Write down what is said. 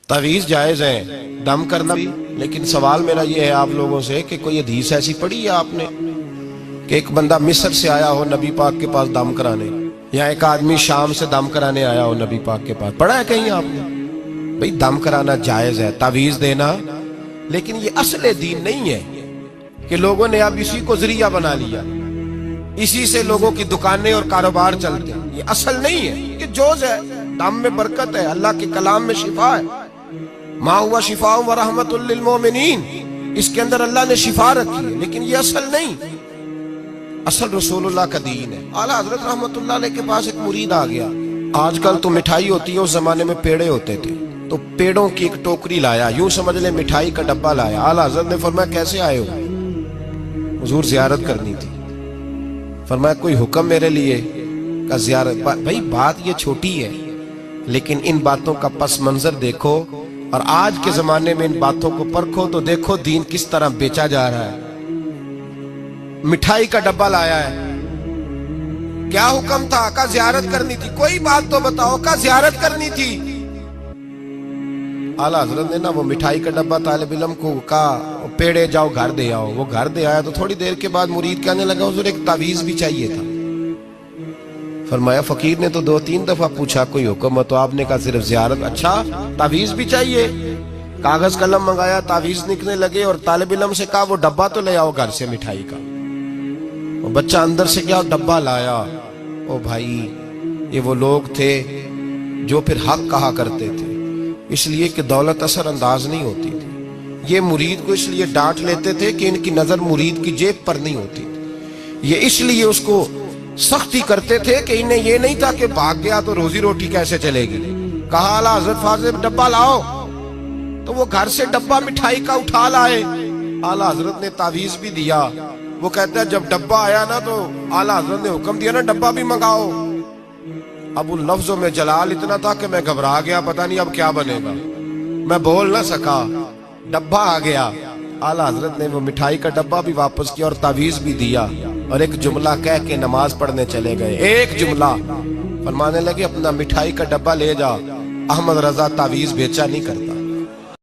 तावीज़ जायज़ है, दम करना भी। लेकिन सवाल मेरा ये है आप लोगों से कि कोई हदीस ऐसी पढ़ी है आपने कि एक बंदा मिस्र से आया हो नबी पाक के पास दम कराने, या एक आदमी शाम से दम कराने आया हो नबी पाक के पास? पढ़ा है कहीं आपने? भाई दम कराना जायज़ है, तावीज़ देना, लेकिन ये असल दीन नहीं है कि लोगों ने अब इसी को जरिया बना लिया, इसी से लोगों की दुकानें और कारोबार चलते हैं। ये असल नहीं है, ये जोज है। दम में बरकत है, अल्लाह के कलाम में शिफा है। मा हुआ शिफा व रहमतुल लिल मोमिनीन, इसके अंदर अल्लाह ने शिफा रखी है, लेकिन ये असल नहीं। असल रसूलुल्लाह का दीन है। आला हजरत रहमतुल्लाह अलैह के पास एक मुरीद आ गया। आजकल तो मिठाई होती है, उस जमाने में पेड़े होते थे, तो पेड़ों की एक टोकरी लाया, यूं समझ ले मिठाई का डब्बा लाया। आला हजरत ने फरमाया कैसे आए हो? हुजूर ज़ियारत करनी थी। फरमाया कोई हुक्म मेरे लिए? का ज़ियारत। भाई बात ये छोटी है, लेकिन इन बातों का पस मंजर देखो और आज के जमाने में इन बातों को परखो तो देखो दीन किस तरह बेचा जा रहा है। मिठाई का डब्बा लाया है, क्या हुक्म था? का ज़ियारत करनी थी। कोई बात तो बताओ, का ज़ियारत करनी थी। आला हजरत ने ना वो मिठाई का डब्बा तालिब इल्म को कहा पेड़े जाओ घर दे आओ। वो घर दे आया तो थोड़ी देर के बाद मुरीद कहने लगा हुजूर एक तावीज़ भी चाहिए था। फरमाया फकीर ने तो 2-3 दफा पूछा कोई हुक्म हो, तो आपने कहा सिर्फ ज़ियारत। अच्छा तावीज़ भी चाहिए? कागज कलम मंगाया, तावीज़ निकलने लगे और तालिब इल्म से कहा वो डब्बा तो ले आओ घर से मिठाई का। वो बच्चा अंदर से गया डब्बा लाया। ओ भाई ये वो लोग थे जो फिर हक कहा करते थे, इसलिए कि दौलत असर अंदाज नहीं होती थी। ये मुरीद को इसलिए डांट लेते थे कि इनकी नजर मुरीद की जेब पर नहीं होती थी। ये इसलिए उसको सख्ती करते थे कि इन्हें ये नहीं था कि भाग गया तो रोजी रोटी कैसे चलेगी। कहा आला हजरत फाजिल डब्बा लाओ, तो वो घर से डब्बा मिठाई का उठा लाए। आला हजरत ने तावीज़ भी दिया। वो कहता है जब डब्बा आया ना तो आला हजरत ने हुक्म दिया ना डब्बा भी मंगाओ। अब उन लफ्जों में जलाल इतना था कि मैं घबरा गया, पता नहीं अब क्या बनेगा। मैं बोल ना सका, डब्बा आ गया। आला हजरत ने वो मिठाई का डब्बा भी वापस किया और तावीज़ भी दिया और एक जुमला कह के नमाज पढ़ने चले गए। एक जुमला फरमाने लगे अपना मिठाई का डब्बा ले जा, अहमद रजा तावीज़ बेचा नहीं करता।